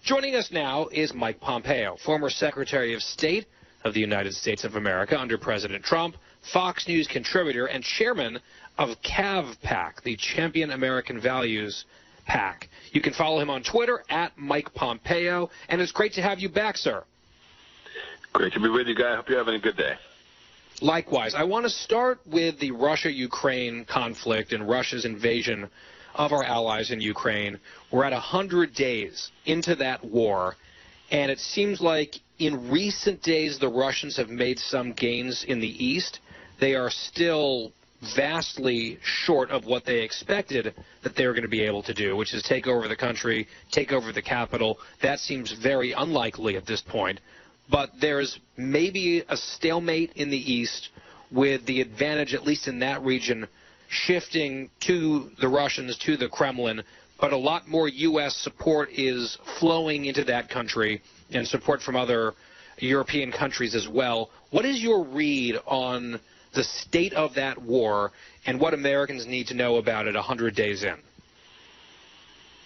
Joining us now is Mike Pompeo, former Secretary of State of the United States of America under President Trump, Fox News contributor, and chairman of CAVPAC, the Champion American Values PAC. You can follow him on Twitter at Mike Pompeo, and it's great to have you back, sir. Great to be with you, guy. I hope you're having a good day. Likewise. I want to start with the Russia-Ukraine conflict and Russia's invasion of our allies in Ukraine. We're at 100 days into that war, and it seems like in recent days the Russians have made some gains in the east. They are still vastly short of what they expected that they were going to be able to do, which is take over the country, take over the capital. That seems very unlikely at this point. But there's maybe a stalemate in the east with the advantage, at least in that region, shifting to the Russians, to the Kremlin. But a lot more U.S. support is flowing into that country and support from other European countries as well. What is your read on the state of that war and what Americans need to know about it 100 days in?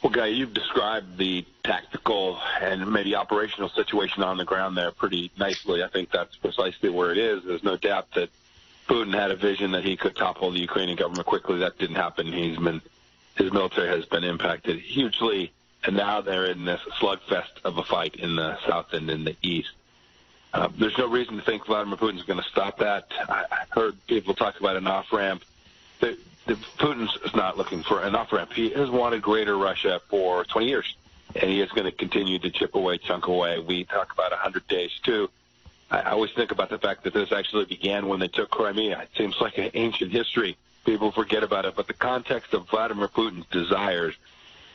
Well, Guy, you've described the tactical and maybe operational situation on the ground there pretty nicely. I think that's precisely where it is. There's no doubt that Putin had a vision that he could topple the Ukrainian government quickly. That didn't happen. His military has been impacted hugely, and now they're in this slugfest of a fight in the south and in the east. There's no reason to think Vladimir Putin's going to stop that. I heard people talk about an off-ramp. Putin's not looking for an off-ramp. He has wanted greater Russia for 20 years, and he is going to continue to chip away, chunk away. We talk about 100 days, too. I always think about the fact that this actually began when they took Crimea. It seems like an ancient history. People forget about it, but the context of Vladimir Putin's desires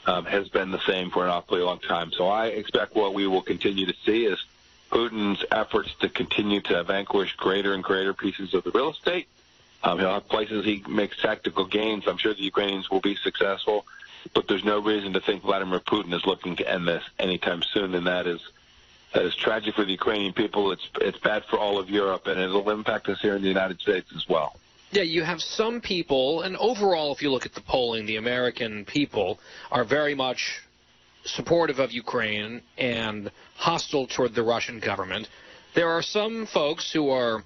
has been the same for an awfully long time. So I expect what we will continue to see is Putin's efforts to continue to vanquish greater and greater pieces of the real estate. He'll have places he makes tactical gains. I'm sure the Ukrainians will be successful, but there's no reason to think Vladimir Putin is looking to end this anytime soon, and that is tragic for the Ukrainian people. It's bad for all of Europe, and it'll impact us here in the United States as well. Yeah, you have some people, and overall, if you look at the polling, the American people are very much supportive of Ukraine and hostile toward the Russian government. There are some folks who are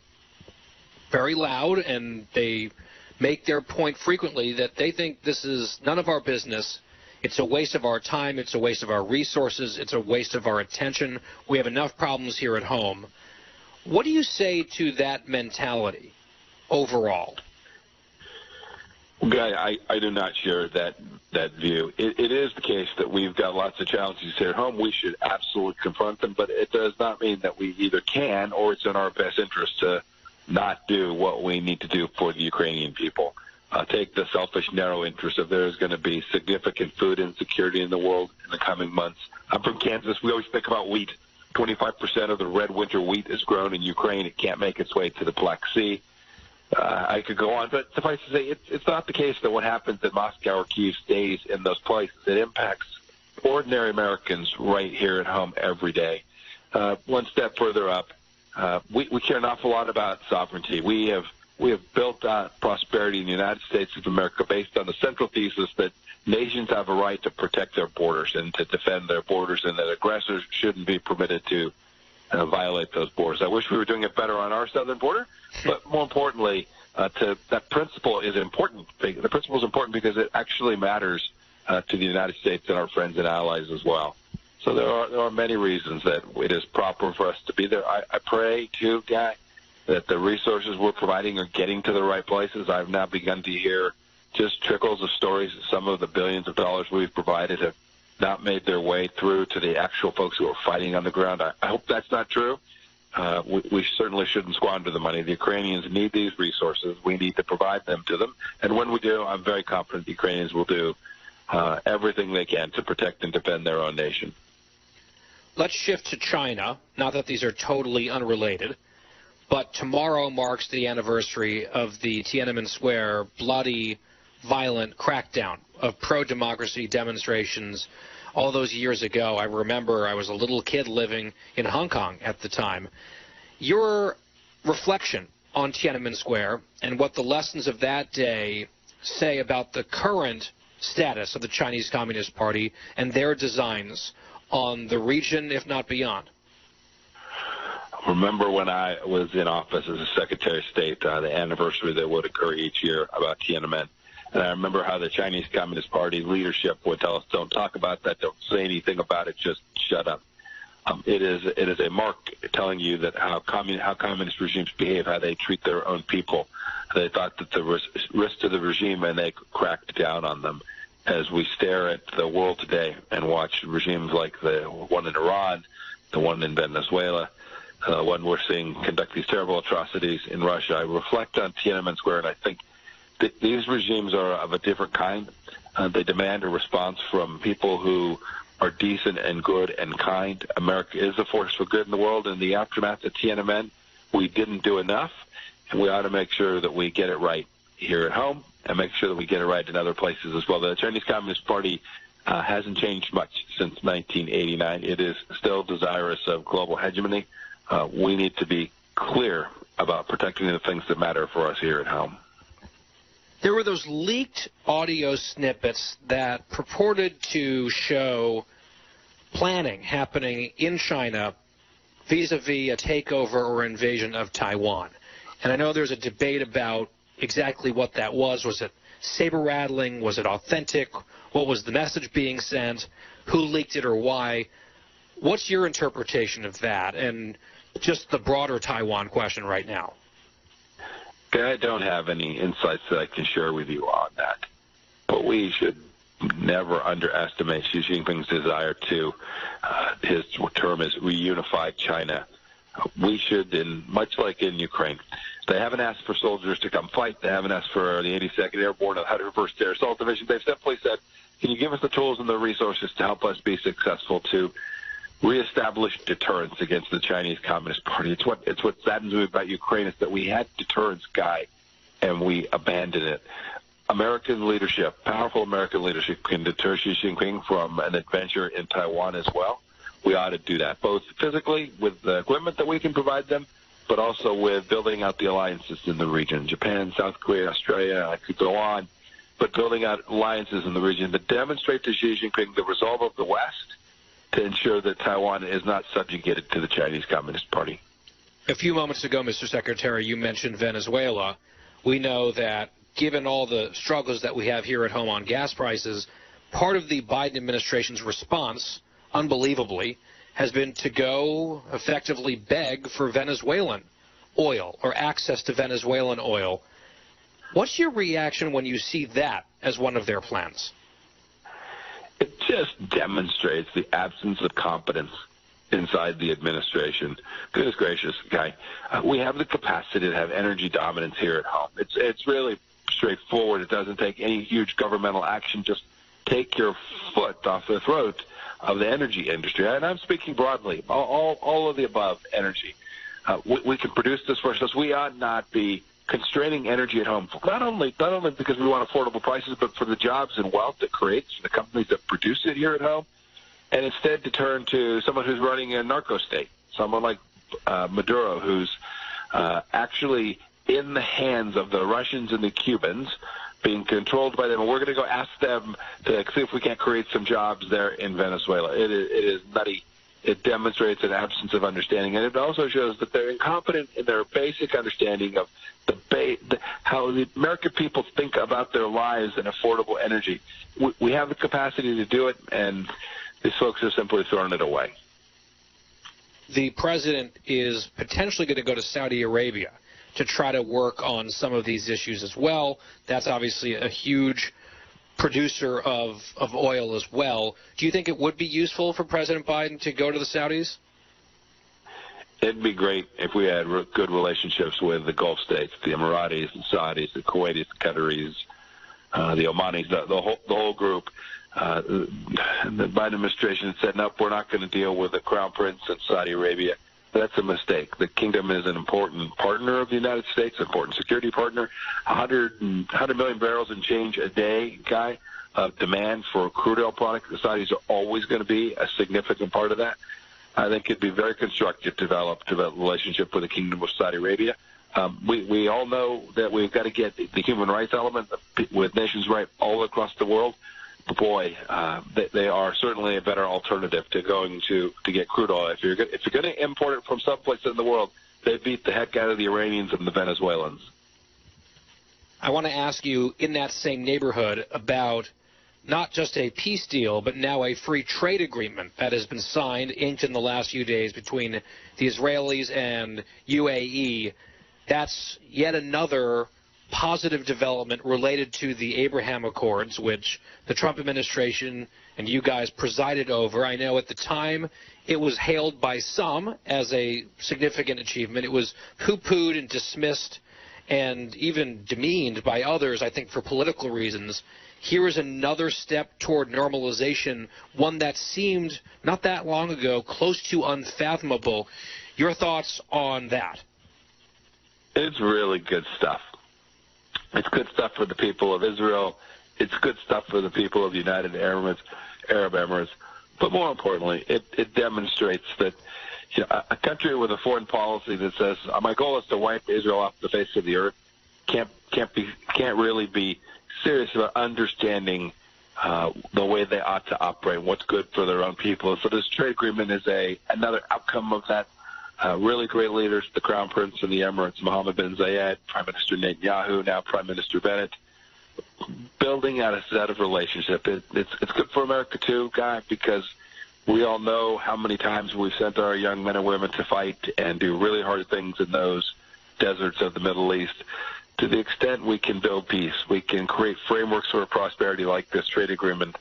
very loud, and they make their point frequently that they think this is none of our business. It's a waste of our time. It's a waste of our resources. It's a waste of our attention. We have enough problems here at home. What do you say to that mentality overall? Guy, I do not share that view. It is the case that we've got lots of challenges here at home. We should absolutely confront them, but it does not mean that we either can or it's in our best interest to not do what we need to do for the Ukrainian people. Take the selfish, narrow interest of there is going to be significant food insecurity in the world in the coming months. I'm from Kansas. We always think about wheat. 25% of the red winter wheat is grown in Ukraine. It can't make its way to the Black Sea. I could go on, but suffice to say, it's not the case that what happens in Moscow or Kyiv stays in those places. It impacts ordinary Americans right here at home every day. One step further up, we care an awful lot about sovereignty. We have built prosperity in the United States of America based on the central thesis that nations have a right to protect their borders and to defend their borders, and that aggressors shouldn't be permitted to violate those borders. I wish we were doing it better on our southern border, but more importantly, that principle is important. The principle is important because it actually matters to the United States and our friends and allies as well. So there are many reasons that it is proper for us to be there. I pray, too, Guy, that the resources we're providing are getting to the right places. I've now begun to hear just trickles of stories that some of the billions of dollars we've provided have not made their way through to the actual folks who are fighting on the ground. I hope that's not true. We certainly shouldn't squander the money. The Ukrainians need these resources. We need to provide them to them. And when we do, I'm very confident the Ukrainians will do everything they can to protect and defend their own nation. Let's shift to China. Not that these are totally unrelated, but tomorrow marks the anniversary of the Tiananmen Square bloody, violent crackdown of pro-democracy demonstrations all those years ago. I remember I was a little kid living in Hong Kong at the time. Your reflection on Tiananmen Square and what the lessons of that day say about the current status of the Chinese Communist Party and their designs on the region, if not beyond? Remember when I was in office as a Secretary of State, the anniversary that would occur each year about Tiananmen. And I remember how the Chinese Communist Party leadership would tell us, don't talk about that, don't say anything about it, just shut up. It is a mark telling you that how communist regimes behave, how they treat their own people. They thought that there was risk to the regime, and they cracked down on them. As we stare at the world today and watch regimes like the one in Iran, the one in Venezuela, one we're seeing conduct these terrible atrocities in Russia, I reflect on Tiananmen Square, and I think that these regimes are of a different kind. They demand a response from people who are decent and good and kind. America is a force for good in the world. In the aftermath of Tiananmen, we didn't do enough, and we ought to make sure that we get it right here at home and make sure that we get it right in other places as well. The Chinese Communist Party hasn't changed much since 1989. It is still desirous of global hegemony. We need to be clear about protecting the things that matter for us here at home. There were those leaked audio snippets that purported to show planning happening in China vis-a-vis a takeover or invasion of Taiwan. And I know there's a debate about exactly what that was. Was it saber-rattling? Was it authentic? What was the message being sent? Who leaked it or why? What's your interpretation of that and just the broader Taiwan question right now? I don't have any insights that I can share with you on that. But we should never underestimate Xi Jinping's desire to, his term is reunify China. We should, much like in Ukraine, they haven't asked for soldiers to come fight. They haven't asked for the 82nd Airborne or the 101st Air Assault Division. They've simply said, can you give us the tools and the resources to help us be successful to reestablish deterrence against the Chinese Communist Party? It's what saddens me about Ukraine is that we had deterrence guy and we abandoned it. American leadership, powerful American leadership, can deter Xi Jinping from an adventure in Taiwan as well. We ought to do that, both physically with the equipment that we can provide them, but also with building out the alliances in the region. Japan, South Korea, Australia, I could go on, but building out alliances in the region to demonstrate to Xi Jinping the resolve of the West to ensure that Taiwan is not subjugated to the Chinese Communist Party. A few moments ago, Mr. Secretary, you mentioned Venezuela. We know that given all the struggles that we have here at home on gas prices, part of the Biden administration's response, unbelievably, has been to go effectively beg for Venezuelan oil or access to Venezuelan oil. What's your reaction when you see that as one of their plans? It just demonstrates the absence of competence inside the administration. Goodness gracious, guy. We have the capacity to have energy dominance here at home. It's really straightforward. It doesn't take any huge governmental action. Just take your foot off the throat of the energy industry. And I'm speaking broadly, all of the above energy. We can produce this for ourselves. We ought not be constraining energy at home, not only because we want affordable prices, but for the jobs and wealth it creates for the companies that produce it here at home, and instead to turn to someone who's running a narco state, someone like Maduro, who's actually in the hands of the Russians and the Cubans, being controlled by them, and we're going to go ask them to see if we can't create some jobs there in Venezuela. It is nutty. It demonstrates an absence of understanding, and it also shows that they're incompetent in their basic understanding of how the American people think about their lives and affordable energy. We have the capacity to do it, and these folks have simply thrown it away. The president is potentially going to go to Saudi Arabia to try to work on some of these issues as well. That's obviously a huge producer of oil as well. Do you think it would be useful for President Biden to go to the Saudis? It'd be great if we had good relationships with the Gulf states, the Emiratis, the Saudis, the Kuwaitis, the Qataris, the Omanis, the whole group. The Biden administration had said, nope, we're not going to deal with the Crown Prince in Saudi Arabia. That's a mistake. The kingdom is an important partner of the United States, an important security partner. 100 million barrels and change a day, guy, of demand for crude oil products. The Saudis are always going to be a significant part of that. I think it'd be very constructive to develop a relationship with the Kingdom of Saudi Arabia. We all know that we've got to get the human rights element with nations right all across the world. boy, they are certainly a better alternative to going to get crude oil. If you're going to import it from someplace in the world, they beat the heck out of the Iranians and the Venezuelans. I want to ask you in that same neighborhood about not just a peace deal, but now a free trade agreement that has been signed, inked in the last few days between the Israelis and UAE. That's yet another positive development related to the Abraham Accords, which the Trump administration and you guys presided over. I know at the time it was hailed by some as a significant achievement. It was poo-pooed and dismissed and even demeaned by others, I think, for political reasons. Here is another step toward normalization, one that seemed not that long ago close to unfathomable. Your thoughts on that? It's really good stuff. It's good stuff for the people of Israel. It's good stuff for the people of the United Arab Emirates. But more importantly, it demonstrates that a country with a foreign policy that says my goal is to wipe Israel off the face of the earth can't really be serious about understanding the way they ought to operate, what's good for their own people. So this trade agreement is another outcome of that. Really great leaders, the Crown Prince of the Emirates, Mohammed bin Zayed, Prime Minister Netanyahu, now Prime Minister Bennett, building out a set of relationship. It's good for America too, Guy, because we all know how many times we've sent our young men and women to fight and do really hard things in those deserts of the Middle East. To the extent we can build peace, we can create frameworks for prosperity like this trade agreement.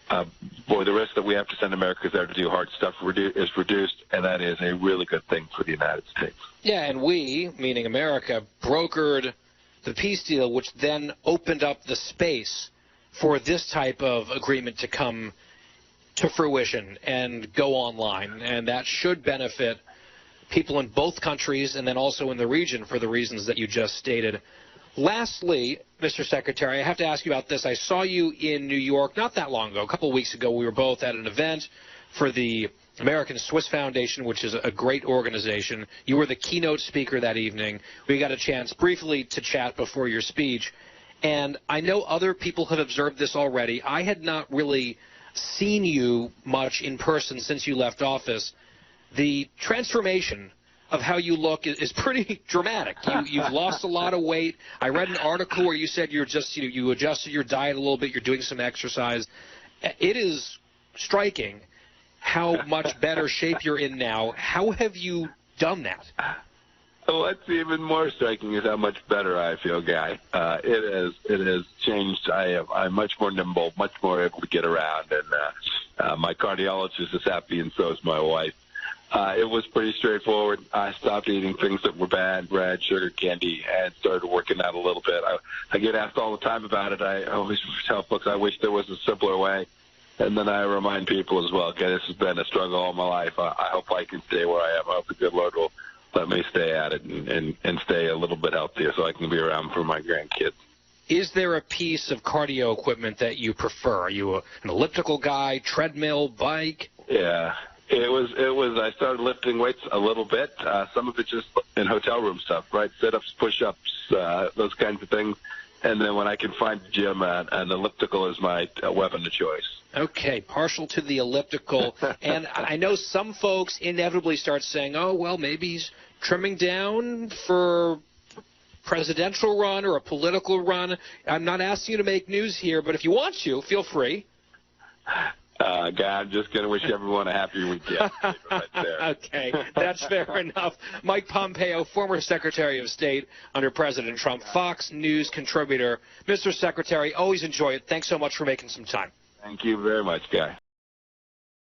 The risk that we have to send Americans there to do hard stuff is reduced, and that is a really good thing for the United States. Yeah, and we, meaning America, brokered the peace deal, which then opened up the space for this type of agreement to come to fruition and go online, and that should benefit people in both countries and then also in the region for the reasons that you just stated. Lastly, Mr. Secretary, I have to ask you about this. I saw you in New York not that long ago, a couple of weeks ago. We were both at an event for the American Swiss Foundation, which is a great organization. You were the keynote speaker that evening. We got a chance briefly to chat before your speech, and I know other people have observed this already. I had not really seen you much in person since you left office. The transformation of how you look is pretty dramatic. You've lost a lot of weight. I read an article where you said you adjusted your diet a little bit. You're doing some exercise. It is striking how much better shape you're in now. How have you done that? What's even more striking is how much better I feel, Guy. It has changed. I'm much more nimble, much more able to get around, and my cardiologist is happy, and so is my wife. It was pretty straightforward. I stopped eating things that were bad, bread, sugar, candy, and started working out a little bit. I get asked all the time about it. I always tell folks I wish there was a simpler way. And then I remind people as well, okay, this has been a struggle all my life. I hope I can stay where I am. I hope the good Lord will let me stay at it and stay a little bit healthier so I can be around for my grandkids. Is there a piece of cardio equipment that you prefer? Are you an elliptical guy, treadmill, bike? Yeah. It was. I started lifting weights a little bit. Some of it just in hotel room stuff, right? Sit-ups, push-ups, those kinds of things. And then when I can find the gym, an elliptical is my weapon of choice. Okay, partial to the elliptical. And I know some folks inevitably start saying, oh, well, maybe he's trimming down for presidential run or a political run. I'm not asking you to make news here, but if you want to, feel free. God, I'm just going to wish everyone a happy weekend. Right there. Okay, that's fair enough. Mike Pompeo, former Secretary of State under President Trump, Fox News contributor. Mr. Secretary, always enjoy it. Thanks so much for making some time. Thank you very much, Guy.